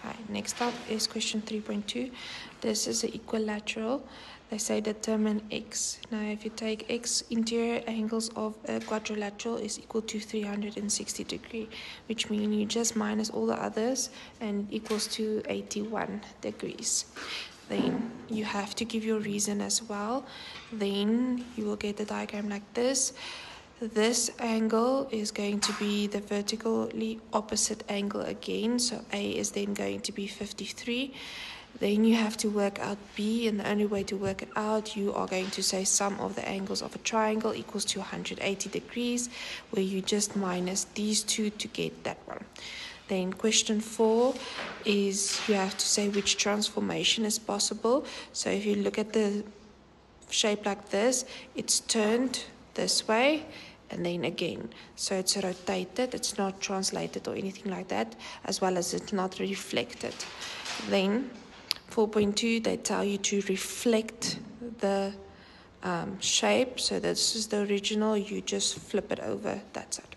Okay, next up is question 3.2. This is an equilateral. They say determine x. Now, if you take x, interior angles of a quadrilateral is equal to 360 degrees, which means you just minus all the others and equals to 81 degrees. Then you have to give your reason as well. Then you will get a diagram like this. This angle is going to be the vertically opposite angle again. So A is then going to be 53. Then you have to work out B, and the only way to work it out, you are going to say sum of the angles of a triangle equals to 180 degrees, where you just minus these two to get that one. Then question 4 is you have to say which transformation is possible. So if you look at the shape like this, it's turned this way and then again. So it's rotated, it's not translated or anything like that, as well as it's not reflected. Then 4.2, they tell you to reflect the shape. So this is the original, you just flip it over, that's it.